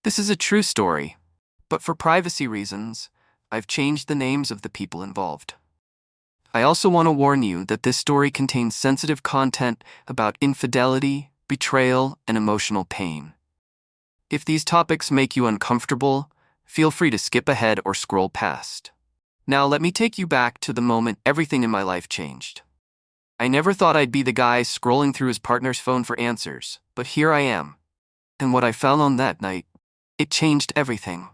This is a true story, but for privacy reasons, I've changed the names of the people involved. I also want to warn you that this story contains sensitive content about infidelity, betrayal, and emotional pain. If these topics make you uncomfortable, feel free to skip ahead or scroll past. Now let me take you back to the moment everything in my life changed. I never thought I'd be the guy scrolling through his partner's phone for answers, but here I am. And what I found on that night, it changed everything.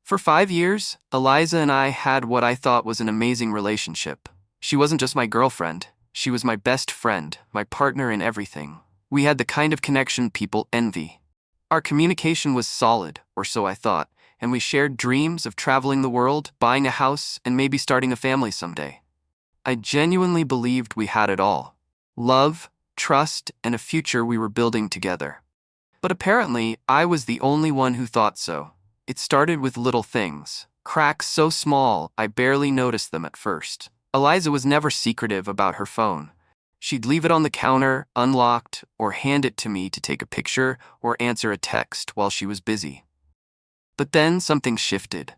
For 5 years, Eliza and I had what I thought was an amazing relationship. She wasn't just my girlfriend, she was my best friend, my partner in everything. We had the kind of connection people envy. Our communication was solid, or so I thought, and we shared dreams of traveling the world, buying a house, and maybe starting a family someday. I genuinely believed we had it all. Love, trust, and a future we were building together. But apparently, I was the only one who thought so. It started with little things, cracks so small I barely noticed them at first. Eliza was never secretive about her phone. She'd leave it on the counter, unlocked, or hand it to me to take a picture or answer a text while she was busy. But then something shifted.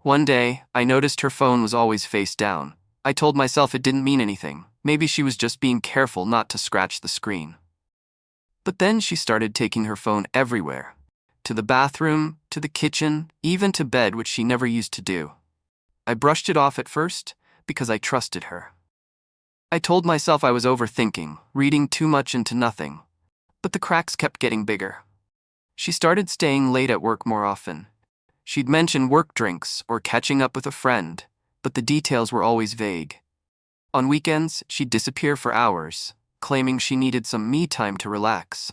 One day, I noticed her phone was always face down. I told myself it didn't mean anything. Maybe she was just being careful not to scratch the screen. But then she started taking her phone everywhere. To the bathroom, to the kitchen, even to bed, which she never used to do. I brushed it off at first because I trusted her. I told myself I was overthinking, reading too much into nothing. But the cracks kept getting bigger. She started staying late at work more often. She'd mention work drinks or catching up with a friend, but the details were always vague. On weekends, she'd disappear for hours, claiming she needed some me time to relax.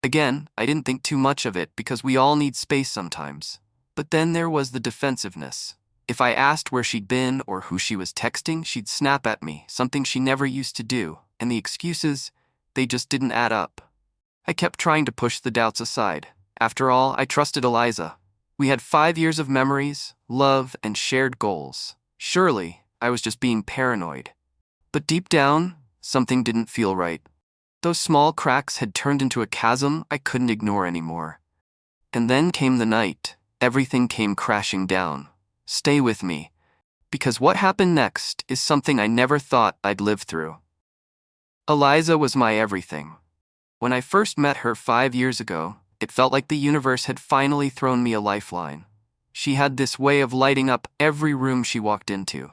Again, I didn't think too much of it because we all need space sometimes. But then there was the defensiveness. If I asked where she'd been or who she was texting, she'd snap at me, something she never used to do, and the excuses, they just didn't add up. I kept trying to push the doubts aside. After all, I trusted Eliza. We had 5 years of memories, love, and shared goals. Surely, I was just being paranoid. But deep down, something didn't feel right. Those small cracks had turned into a chasm I couldn't ignore anymore. And then came the night. Everything came crashing down. Stay with me, because what happened next is something I never thought I'd live through. Eliza was my everything. When I first met her 5 years ago, it felt like the universe had finally thrown me a lifeline. She had this way of lighting up every room she walked into.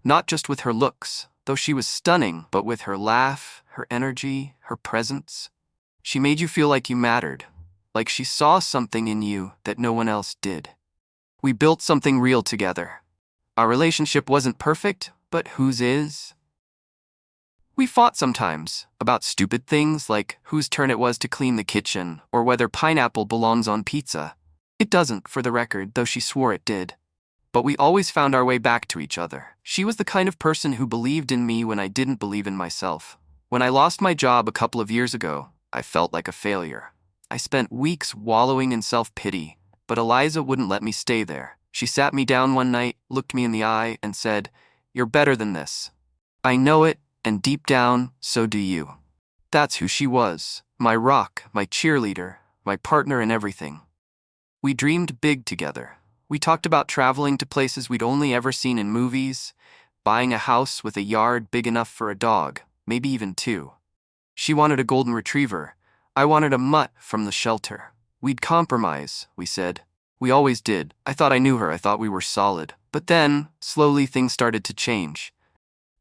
Not just with her looks, though she was stunning, but with her laugh, her energy, her presence. She made you feel like you mattered, like she saw something in you that no one else did. We built something real together. Our relationship wasn't perfect, but whose is? We fought sometimes about stupid things like whose turn it was to clean the kitchen or whether pineapple belongs on pizza. It doesn't, for the record, though she swore it did. But we always found our way back to each other. She was the kind of person who believed in me when I didn't believe in myself. When I lost my job a couple of years ago, I felt like a failure. I spent weeks wallowing in self-pity, but Eliza wouldn't let me stay there. She sat me down one night, looked me in the eye, and said, "You're better than this. I know it, and deep down, so do you." That's who she was, my rock, my cheerleader, my partner in everything. We dreamed big together. We talked about traveling to places we'd only ever seen in movies, buying a house with a yard big enough for a dog, maybe even 2. She wanted a golden retriever. I wanted a mutt from the shelter. We'd compromise, we said. We always did. I thought I knew her. I thought we were solid. But then, slowly things started to change.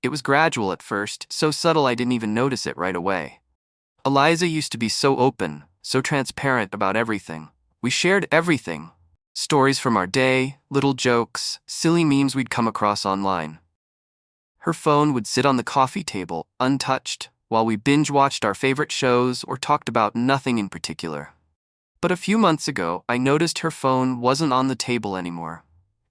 It was gradual at first, so subtle I didn't even notice it right away. Eliza used to be so open, so transparent about everything. We shared everything. Stories from our day, little jokes, silly memes we'd come across online. Her phone would sit on the coffee table, untouched, while we binge-watched our favorite shows or talked about nothing in particular. But a few months ago, I noticed her phone wasn't on the table anymore.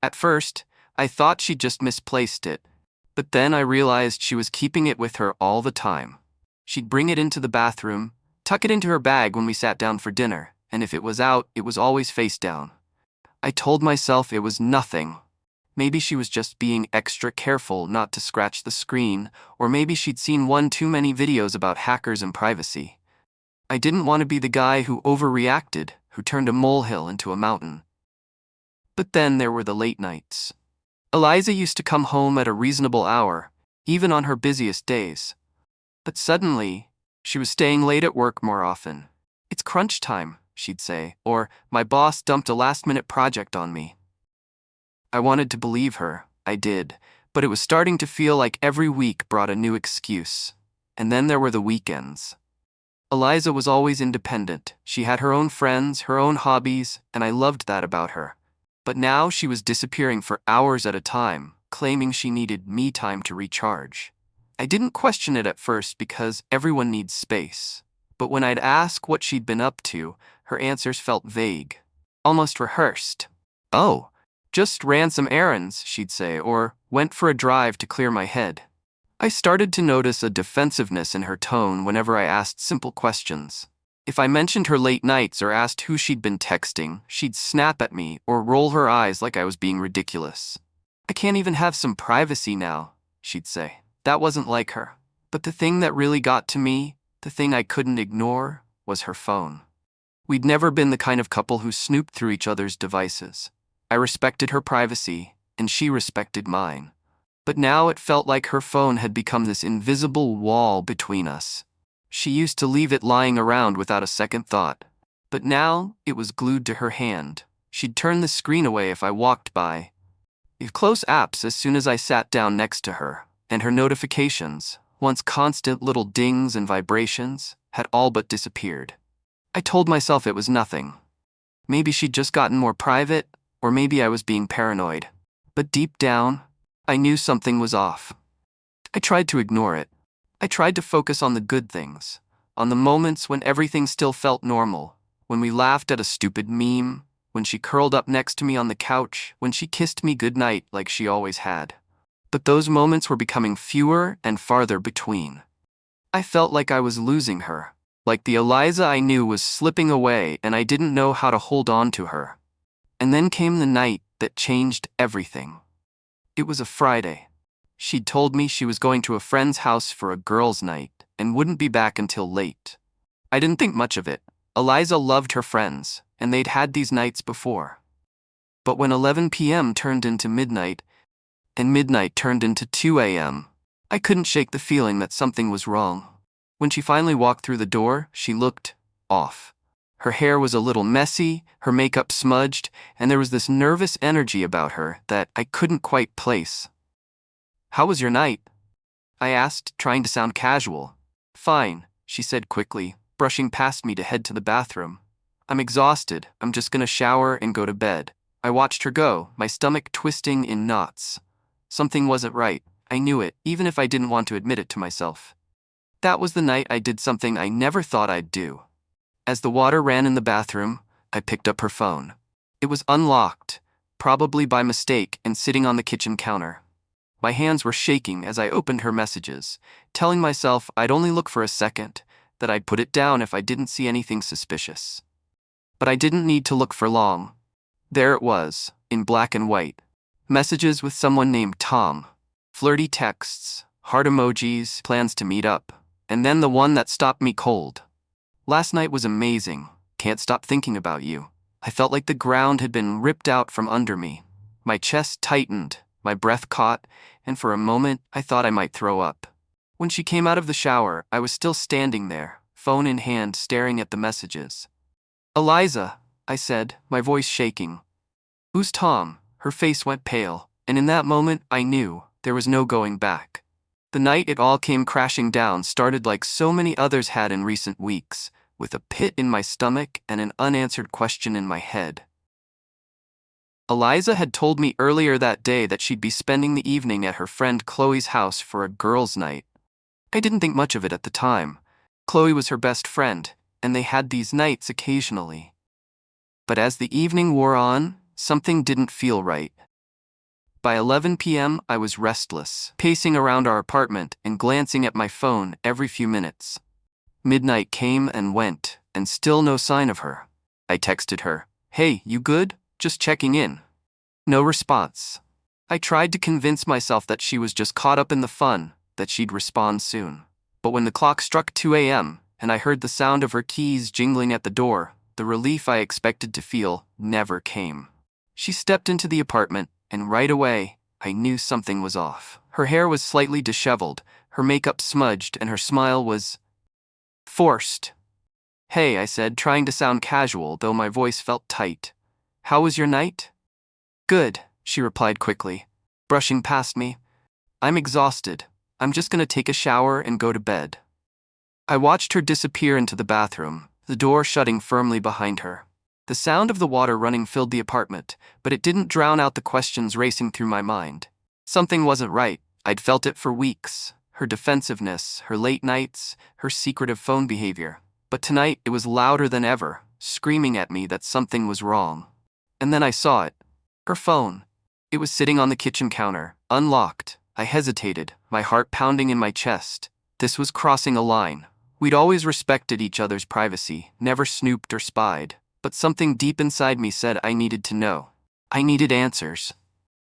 At first, I thought she'd just misplaced it, but then I realized she was keeping it with her all the time. She'd bring it into the bathroom, tuck it into her bag when we sat down for dinner, and if it was out, it was always face down. I told myself it was nothing. Maybe she was just being extra careful not to scratch the screen, or maybe she'd seen one too many videos about hackers and privacy. I didn't want to be the guy who overreacted, who turned a molehill into a mountain. But then there were the late nights. Eliza used to come home at a reasonable hour, even on her busiest days. But suddenly, she was staying late at work more often. "It's crunch time," she'd say, or "My boss dumped a last-minute project on me." I wanted to believe her, I did, but it was starting to feel like every week brought a new excuse. And then there were the weekends. Eliza was always independent. She had her own friends, her own hobbies, and I loved that about her. But now she was disappearing for hours at a time, claiming she needed me time to recharge. I didn't question it at first because everyone needs space. But when I'd ask what she'd been up to, her answers felt vague, almost rehearsed. "Oh, just ran some errands," she'd say, or "went for a drive to clear my head." I started to notice a defensiveness in her tone whenever I asked simple questions. If I mentioned her late nights or asked who she'd been texting, she'd snap at me or roll her eyes like I was being ridiculous. "I can't even have some privacy now," she'd say. That wasn't like her. But the thing that really got to me, the thing I couldn't ignore, was her phone. We'd never been the kind of couple who snooped through each other's devices. I respected her privacy, and she respected mine. But now it felt like her phone had become this invisible wall between us. She used to leave it lying around without a second thought. But now it was glued to her hand. She'd turn the screen away if I walked by. She'd close apps as soon as I sat down next to her, and her notifications, once constant little dings and vibrations, had all but disappeared. I told myself it was nothing. Maybe she'd just gotten more private, or maybe I was being paranoid. But deep down, I knew something was off. I tried to ignore it. I tried to focus on the good things, on the moments when everything still felt normal, when we laughed at a stupid meme, when she curled up next to me on the couch, when she kissed me goodnight like she always had. But those moments were becoming fewer and farther between. I felt like I was losing her, like the Eliza I knew was slipping away and I didn't know how to hold on to her. And then came the night that changed everything. It was a Friday. She'd told me she was going to a friend's house for a girls' night and wouldn't be back until late. I didn't think much of it. Eliza loved her friends, and they'd had these nights before. But when 11 p.m. turned into midnight, and midnight turned into 2 a.m., I couldn't shake the feeling that something was wrong. When she finally walked through the door, she looked off. Her hair was a little messy, her makeup smudged, and there was this nervous energy about her that I couldn't quite place. "How was your night?" I asked, trying to sound casual. "Fine," she said quickly, brushing past me to head to the bathroom. "I'm exhausted. I'm just gonna shower and go to bed." I watched her go, my stomach twisting in knots. Something wasn't right. I knew it, even if I didn't want to admit it to myself. That was the night I did something I never thought I'd do. As the water ran in the bathroom, I picked up her phone. It was unlocked, probably by mistake, and sitting on the kitchen counter. My hands were shaking as I opened her messages, telling myself I'd only look for a second, that I'd put it down if I didn't see anything suspicious. But I didn't need to look for long. There it was, in black and white. Messages with someone named Tom. Flirty texts, heart emojis, plans to meet up. And then the one that stopped me cold. "Last night was amazing. Can't stop thinking about you." I felt like the ground had been ripped out from under me. My chest tightened, my breath caught, and for a moment I thought I might throw up. When she came out of the shower, I was still standing there, phone in hand, staring at the messages. "Eliza," I said, my voice shaking. "Who's Tom?" Her face went pale, and in that moment I knew there was no going back. The night it all came crashing down started like so many others had in recent weeks, with a pit in my stomach and an unanswered question in my head. Eliza had told me earlier that day that she'd be spending the evening at her friend Chloe's house for a girls' night. I didn't think much of it at the time. Chloe was her best friend, and they had these nights occasionally. But as the evening wore on, something didn't feel right. By 11 p.m., I was restless, pacing around our apartment and glancing at my phone every few minutes. Midnight came and went, and still no sign of her. I texted her, "Hey, you good? Just checking in." No response. I tried to convince myself that she was just caught up in the fun, that she'd respond soon. But when the clock struck 2 a.m., and I heard the sound of her keys jingling at the door, the relief I expected to feel never came. She stepped into the apartment, and right away, I knew something was off. Her hair was slightly disheveled, her makeup smudged, and her smile was forced. "Hey," I said, trying to sound casual, though my voice felt tight. "How was your night?" "Good," she replied quickly, brushing past me. "I'm exhausted. I'm just gonna take a shower and go to bed." I watched her disappear into the bathroom, the door shutting firmly behind her. The sound of the water running filled the apartment, but it didn't drown out the questions racing through my mind. Something wasn't right. I'd felt it for weeks. Her defensiveness, her late nights, her secretive phone behavior. But tonight it was louder than ever, screaming at me that something was wrong. And then I saw it. Her phone. It was sitting on the kitchen counter, unlocked. I hesitated, my heart pounding in my chest. This was crossing a line. We'd always respected each other's privacy, never snooped or spied. But something deep inside me said I needed to know. I needed answers.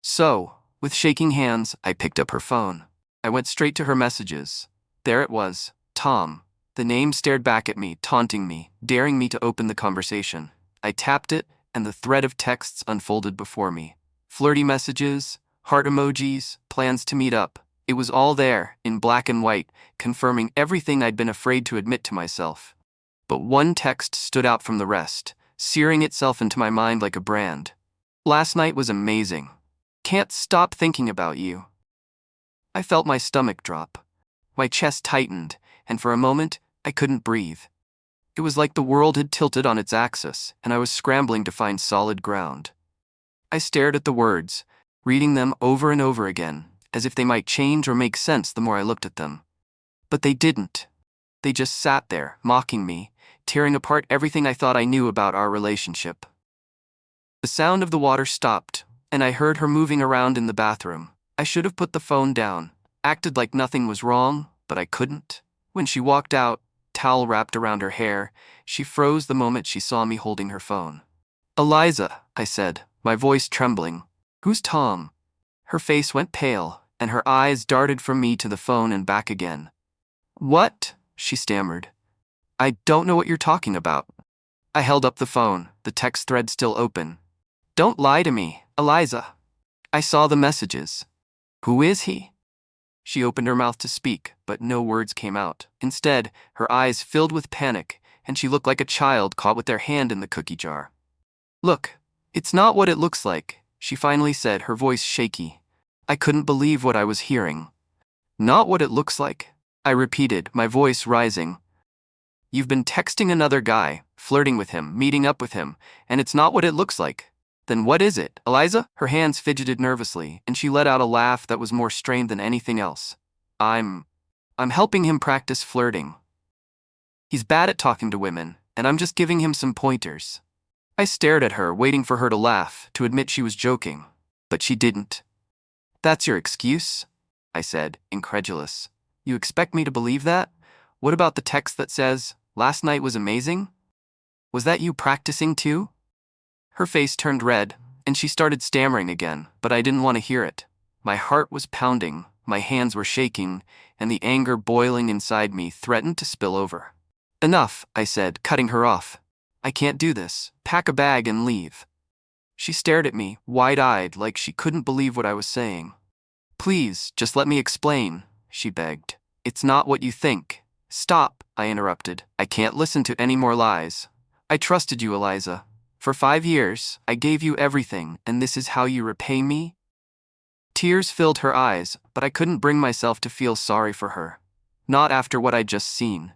So, with shaking hands, I picked up her phone. I went straight to her messages. There it was, Tom. The name stared back at me, taunting me, daring me to open the conversation. I tapped it, and the thread of texts unfolded before me. Flirty messages, heart emojis, plans to meet up. It was all there, in black and white, confirming everything I'd been afraid to admit to myself. But one text stood out from the rest, searing itself into my mind like a brand. "Last night was amazing. Can't stop thinking about you." I felt my stomach drop. My chest tightened, and for a moment, I couldn't breathe. It was like the world had tilted on its axis, and I was scrambling to find solid ground. I stared at the words, reading them over and over again, as if they might change or make sense the more I looked at them. But they didn't. They just sat there, mocking me, tearing apart everything I thought I knew about our relationship. The sound of the water stopped, and I heard her moving around in the bathroom. I should have put the phone down, acted like nothing was wrong, but I couldn't. When she walked out, towel wrapped around her hair, she froze the moment she saw me holding her phone. "Eliza," I said, my voice trembling. "Who's Tom?" Her face went pale, and her eyes darted from me to the phone and back again. "What?" she stammered. "I don't know what you're talking about." I held up the phone, the text thread still open. "Don't lie to me, Eliza. I saw the messages." "Who is he?" She opened her mouth to speak, but no words came out. Instead, her eyes filled with panic, and she looked like a child caught with their hand in the cookie jar. "Look, it's not what it looks like," she finally said, her voice shaky. I couldn't believe what I was hearing. "Not what it looks like?" I repeated, my voice rising. "You've been texting another guy, flirting with him, meeting up with him, and it's not what it looks like. Then what is it, Eliza?" Her hands fidgeted nervously, and she let out a laugh that was more strained than anything else. I'm helping him practice flirting. He's bad at talking to women, and I'm just giving him some pointers." I stared at her, waiting for her to laugh, to admit she was joking. But she didn't. "That's your excuse?" I said, incredulous. "You expect me to believe that? What about the text that says, 'Last night was amazing'? Was that you practicing too?" Her face turned red, and she started stammering again, but I didn't want to hear it. My heart was pounding, my hands were shaking, and the anger boiling inside me threatened to spill over. "Enough," I said, cutting her off. "I can't do this. Pack a bag and leave." She stared at me, wide-eyed, like she couldn't believe what I was saying. "Please, just let me explain," she begged. "It's not what you think." "Stop," I interrupted. "I can't listen to any more lies. I trusted you, Eliza. For 5 years, I gave you everything, and this is how you repay me?" Tears filled her eyes, but I couldn't bring myself to feel sorry for her. Not after what I'd just seen.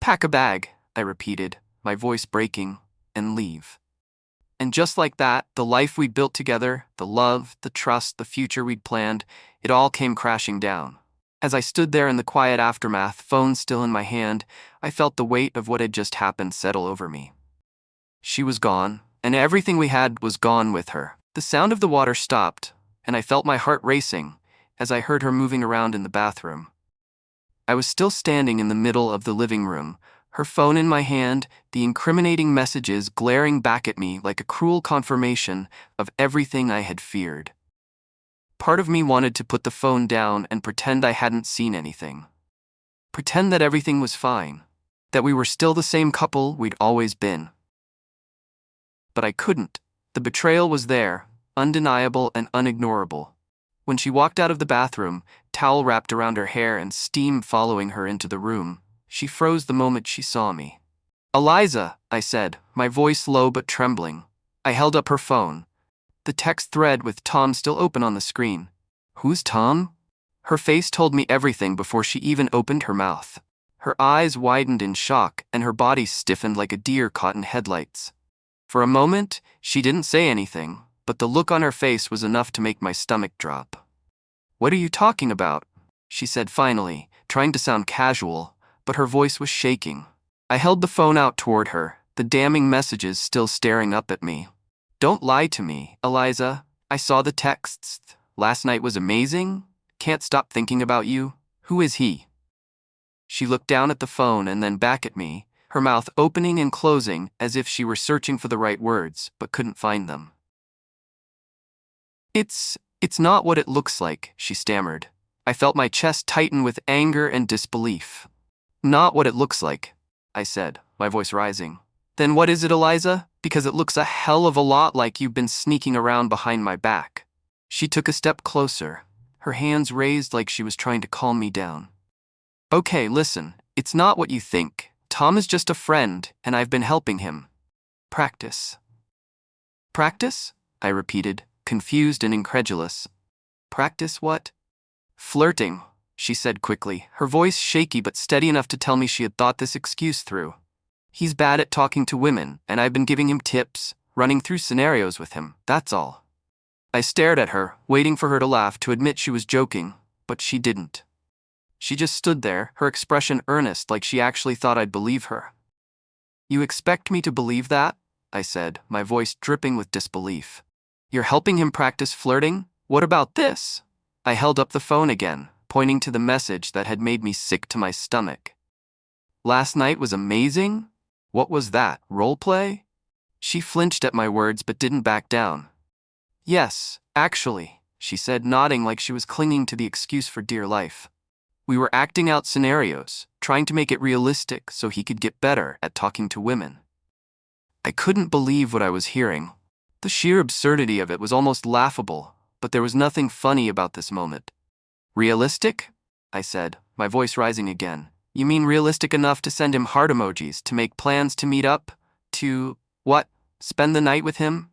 "Pack a bag," I repeated, my voice breaking, "and leave." And just like that, the life we'd built together, the love, the trust, the future we'd planned, it all came crashing down. As I stood there in the quiet aftermath, phone still in my hand, I felt the weight of what had just happened settle over me. She was gone, and everything we had was gone with her. The sound of the water stopped, and I felt my heart racing as I heard her moving around in the bathroom. I was still standing in the middle of the living room, her phone in my hand, the incriminating messages glaring back at me like a cruel confirmation of everything I had feared. Part of me wanted to put the phone down and pretend I hadn't seen anything. Pretend that everything was fine, that we were still the same couple we'd always been. but I couldn't. The betrayal was there, undeniable and unignorable. When she walked out of the bathroom, towel wrapped around her hair and steam following her into the room, she froze the moment she saw me. "Eliza," I said, my voice low but trembling. I held up her phone. The text thread with Tom still open on the screen. "Who's Tom?" Her face told me everything before she even opened her mouth. Her eyes widened in shock and her body stiffened like a deer caught in headlights. For a moment, she didn't say anything, but the look on her face was enough to make my stomach drop. "What are you talking about?" she said finally, trying to sound casual, but her voice was shaking. I held the phone out toward her, the damning messages still staring up at me. "Don't lie to me, Eliza. I saw the texts. Last night was amazing. Can't stop thinking about you. Who is he?" She looked down at the phone and then back at me, her mouth opening and closing as if she were searching for the right words, but couldn't find them. It's not what it looks like," she stammered. I felt my chest tighten with anger and disbelief. "Not what it looks like," I said, my voice rising. "Then what is it, Eliza? Because it looks a hell of a lot like you've been sneaking around behind my back." She took a step closer, her hands raised like she was trying to calm me down. "Okay, listen, it's not what you think. Tom is just a friend, and I've been helping him. Practice." "Practice?" I repeated, confused and incredulous. "Practice what?" "Flirting," she said quickly, her voice shaky but steady enough to tell me she had thought this excuse through. "He's bad at talking to women, and I've been giving him tips, running through scenarios with him, that's all." I stared at her, waiting for her to laugh to admit she was joking, but she didn't. She just stood there, her expression earnest like she actually thought I'd believe her. "You expect me to believe that?" I said, my voice dripping with disbelief. "You're helping him practice flirting? What about this?" I held up the phone again, pointing to the message that had made me sick to my stomach. "Last night was amazing? What was that, role play?" She flinched at my words but didn't back down. "Yes, actually," she said, nodding like she was clinging to the excuse for dear life. "We were acting out scenarios, trying to make it realistic so he could get better at talking to women." I couldn't believe what I was hearing. The sheer absurdity of it was almost laughable, but there was nothing funny about this moment. "Realistic?" I said, my voice rising again. "You mean realistic enough to send him heart emojis, to make plans to meet up, to, what, spend the night with him?"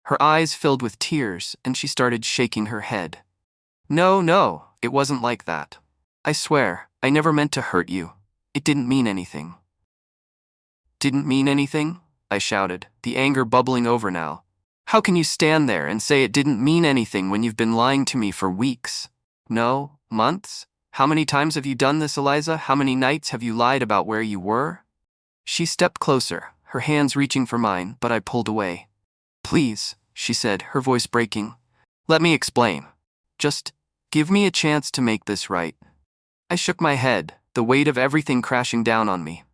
Her eyes filled with tears, and she started shaking her head. No, it wasn't like that. I swear, I never meant to hurt you. It didn't mean anything." "Didn't mean anything?" I shouted, the anger bubbling over now. "How can you stand there and say it didn't mean anything when you've been lying to me for weeks? No, months? How many times have you done this, Eliza? How many nights have you lied about where you were?" She stepped closer, her hands reaching for mine, but I pulled away. "Please," she said, her voice breaking. "Let me explain. Just give me a chance to make this right." I shook my head, the weight of everything crashing down on me.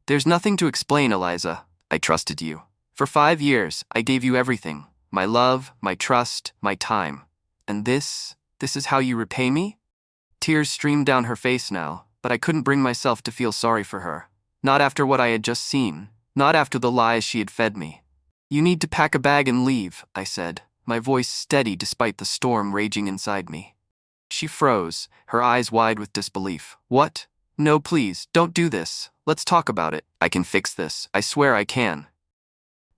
"There's nothing to explain, Eliza. I trusted you. For 5 years, I gave you everything. My love, my trust, my time. And this is how you repay me?" Tears streamed down her face now, but I couldn't bring myself to feel sorry for her. Not after what I had just seen. Not after the lies she had fed me. "You need to pack a bag and leave," I said, my voice steady despite the storm raging inside me. She froze, her eyes wide with disbelief. "What? No, please, don't do this. Let's talk about it. I can fix this. I swear I can."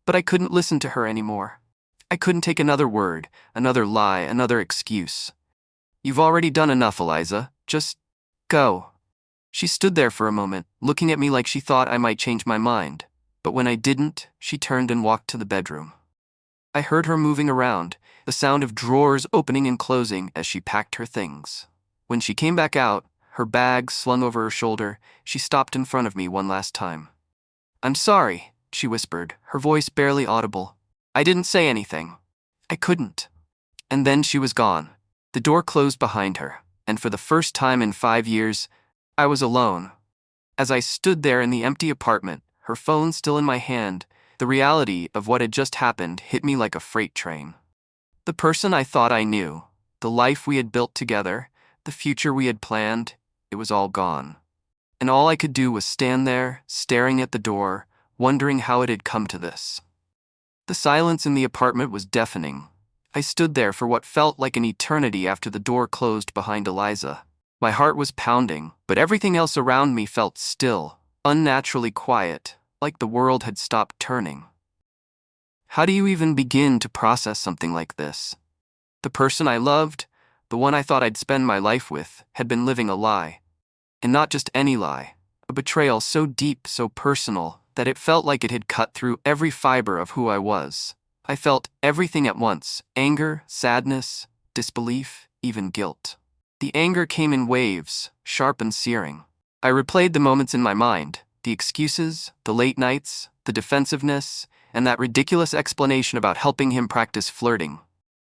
But I couldn't listen to her anymore. I couldn't take another word, another lie, another excuse. "You've already done enough, Eliza. Just go." She stood there for a moment, looking at me like she thought I might change my mind. But when I didn't, she turned and walked to the bedroom. I heard her moving around, the sound of drawers opening and closing as she packed her things. When she came back out, her bag slung over her shoulder, she stopped in front of me one last time. "I'm sorry," she whispered, her voice barely audible. "I didn't say anything. I couldn't." And then she was gone. The door closed behind her, and for the first time in 5 years, I was alone. As I stood there in the empty apartment, her phone still in my hand, the reality of what had just happened hit me like a freight train. The person I thought I knew, the life we had built together, the future we had planned, it was all gone. And all I could do was stand there, staring at the door, wondering how it had come to this. The silence in the apartment was deafening. I stood there for what felt like an eternity after the door closed behind Eliza. My heart was pounding, but everything else around me felt still, unnaturally quiet, like the world had stopped turning. How do you even begin to process something like this? The person I loved, the one I thought I'd spend my life with, had been living a lie. And not just any lie, a betrayal so deep, so personal, that it felt like it had cut through every fiber of who I was. I felt everything at once: anger, sadness, disbelief, even guilt. The anger came in waves, sharp and searing. I replayed the moments in my mind, the excuses, the late nights, the defensiveness, and that ridiculous explanation about helping him practice flirting.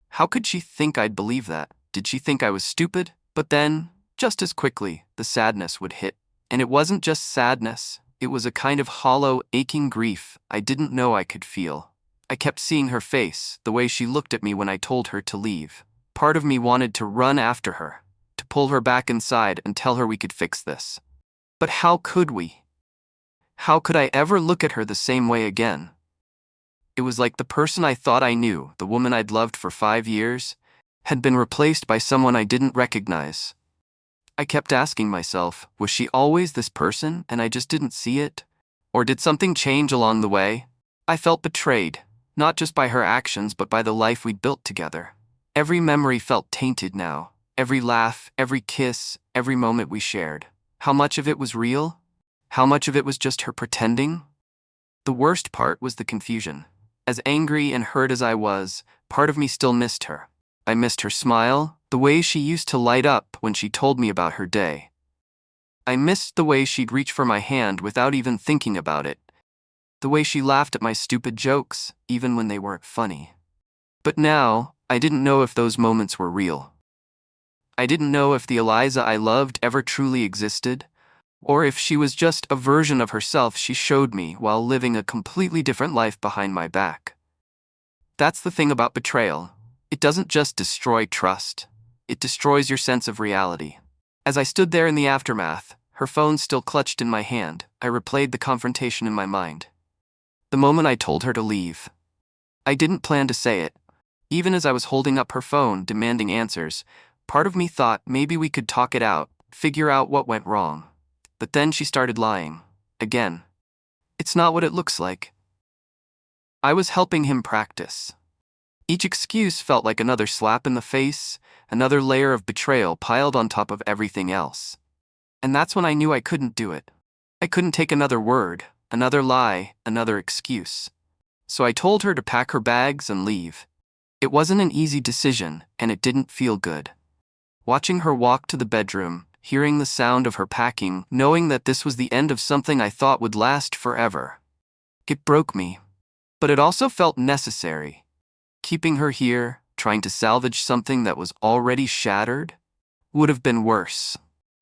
How could she think I'd believe that? Did she think I was stupid? But then, just as quickly, the sadness would hit. And it wasn't just sadness. It was a kind of hollow, aching grief I didn't know I could feel. I kept seeing her face, the way she looked at me when I told her to leave. Part of me wanted to run after her, to pull her back inside and tell her we could fix this. But how could we? How could I ever look at her the same way again? It was like the person I thought I knew, the woman I'd loved for 5 years, had been replaced by someone I didn't recognize. I kept asking myself, was she always this person and I just didn't see it? Or did something change along the way? I felt betrayed, not just by her actions but by the life we'd built together. Every memory felt tainted now. Every laugh, every kiss, every moment we shared. How much of it was real? How much of it was just her pretending? The worst part was the confusion. As angry and hurt as I was, part of me still missed her. I missed her smile, the way she used to light up when she told me about her day. I missed the way she'd reach for my hand without even thinking about it. The way she laughed at my stupid jokes, even when they weren't funny. But now, I didn't know if those moments were real. I didn't know if the Eliza I loved ever truly existed, or if she was just a version of herself she showed me while living a completely different life behind my back. That's the thing about betrayal. It doesn't just destroy trust. It destroys your sense of reality. As I stood there in the aftermath, her phone still clutched in my hand, I replayed the confrontation in my mind. The moment I told her to leave. I didn't plan to say it. Even as I was holding up her phone, demanding answers, part of me thought maybe we could talk it out, figure out what went wrong. But then she started lying. Again. It's not what it looks like. I was helping him practice. Each excuse felt like another slap in the face, another layer of betrayal piled on top of everything else. And that's when I knew I couldn't do it. I couldn't take another word, another lie, another excuse. So I told her to pack her bags and leave. It wasn't an easy decision, and it didn't feel good. Watching her walk to the bedroom, hearing the sound of her packing, knowing that this was the end of something I thought would last forever. It broke me. But it also felt necessary. Keeping her here, trying to salvage something that was already shattered, would have been worse.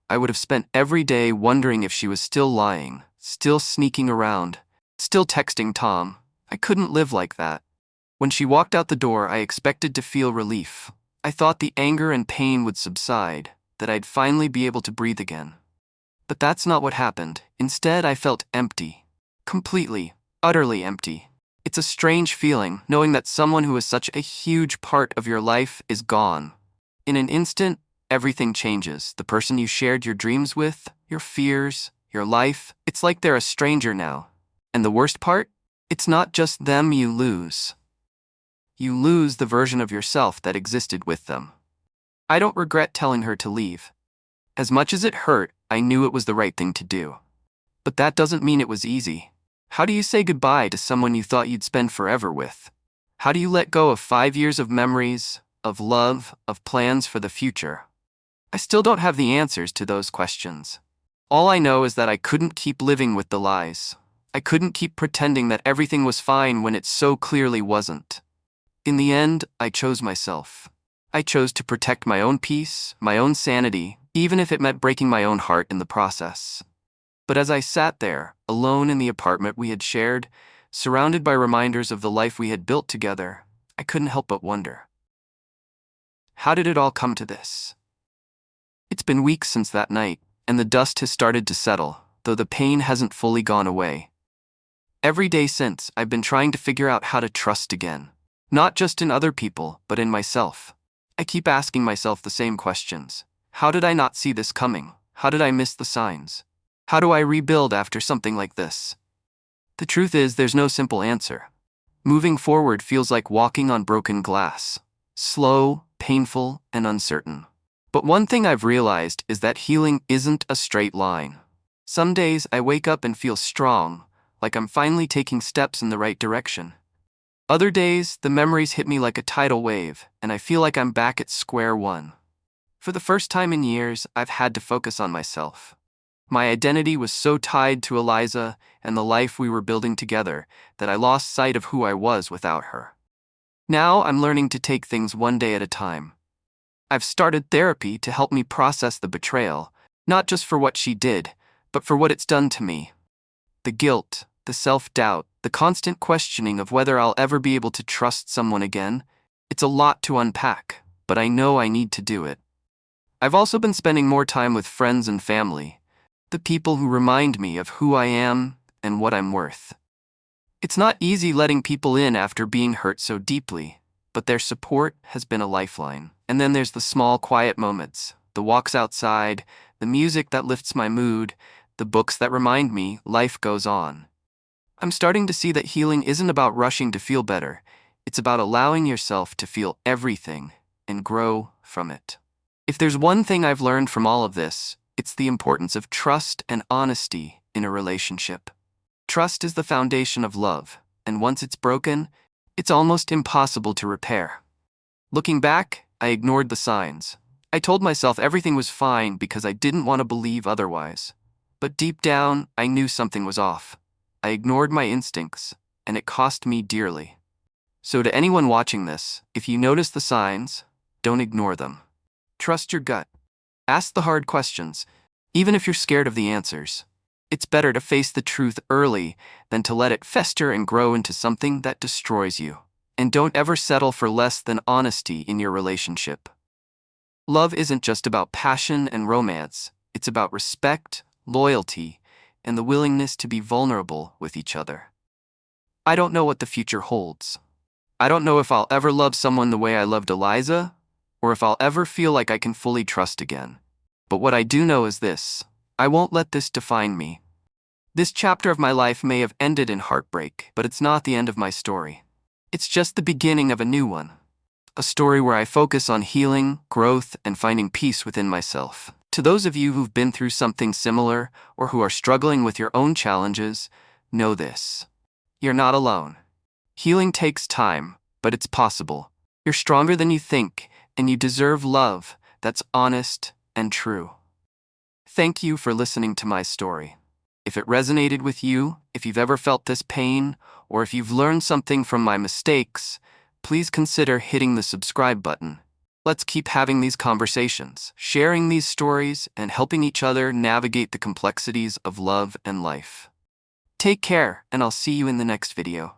I would have spent every day wondering if she was still lying, still sneaking around, still texting Tom. I couldn't live like that. When she walked out the door, I expected to feel relief. I thought the anger and pain would subside, that I'd finally be able to breathe again. But that's not what happened. Instead, I felt empty. Completely, utterly empty. It's a strange feeling, knowing that someone who is such a huge part of your life is gone. In an instant, everything changes. The person you shared your dreams with, your fears, your life, it's like they're a stranger now. And the worst part? It's not just them you lose. You lose the version of yourself that existed with them. I don't regret telling her to leave. As much as it hurt, I knew it was the right thing to do. But that doesn't mean it was easy. How do you say goodbye to someone you thought you'd spend forever with? How do you let go of 5 years of memories, of love, of plans for the future? I still don't have the answers to those questions. All I know is that I couldn't keep living with the lies. I couldn't keep pretending that everything was fine when it so clearly wasn't. In the end, I chose myself. I chose to protect my own peace, my own sanity, even if it meant breaking my own heart in the process. But as I sat there, alone in the apartment we had shared, surrounded by reminders of the life we had built together, I couldn't help but wonder. How did it all come to this? It's been weeks since that night, and the dust has started to settle, though the pain hasn't fully gone away. Every day since, I've been trying to figure out how to trust again. Not just in other people, but in myself. I keep asking myself the same questions. How did I not see this coming? How did I miss the signs? How do I rebuild after something like this? The truth is, there's no simple answer. Moving forward feels like walking on broken glass. Slow, painful, and uncertain. But one thing I've realized is that healing isn't a straight line. Some days I wake up and feel strong, like I'm finally taking steps in the right direction. Other days, the memories hit me like a tidal wave, and I feel like I'm back at square one. For the first time in years, I've had to focus on myself. My identity was so tied to Eliza and the life we were building together that I lost sight of who I was without her. Now I'm learning to take things one day at a time. I've started therapy to help me process the betrayal, not just for what she did, but for what it's done to me. The guilt, the self-doubt, the constant questioning of whether I'll ever be able to trust someone again. It's a lot to unpack, but I know I need to do it. I've also been spending more time with friends and family, the people who remind me of who I am and what I'm worth. It's not easy letting people in after being hurt so deeply, but their support has been a lifeline. And then there's the small, quiet moments, the walks outside, the music that lifts my mood, the books that remind me life goes on. I'm starting to see that healing isn't about rushing to feel better. It's about allowing yourself to feel everything and grow from it. If there's one thing I've learned from all of this, it's the importance of trust and honesty in a relationship. Trust is the foundation of love, and once it's broken, it's almost impossible to repair. Looking back, I ignored the signs. I told myself everything was fine because I didn't want to believe otherwise. But deep down, I knew something was off. I ignored my instincts, and it cost me dearly. So to anyone watching this, if you notice the signs, don't ignore them. Trust your gut. Ask the hard questions, even if you're scared of the answers. It's better to face the truth early than to let it fester and grow into something that destroys you. And don't ever settle for less than honesty in your relationship. Love isn't just about passion and romance. It's about respect, loyalty, and the willingness to be vulnerable with each other. I don't know what the future holds. I don't know if I'll ever love someone the way I loved Eliza, or if I'll ever feel like I can fully trust again. But what I do know is this: I won't let this define me. This chapter of my life may have ended in heartbreak, but it's not the end of my story. It's just the beginning of a new one. A story where I focus on healing, growth, and finding peace within myself. To those of you who've been through something similar or who are struggling with your own challenges, know this: you're not alone. Healing takes time, but it's possible. You're stronger than you think, and you deserve love that's honest and true. Thank you for listening to my story. If it resonated with you, if you've ever felt this pain, or if you've learned something from my mistakes, please consider hitting the subscribe button. Let's keep having these conversations, sharing these stories, and helping each other navigate the complexities of love and life. Take care, and I'll see you in the next video.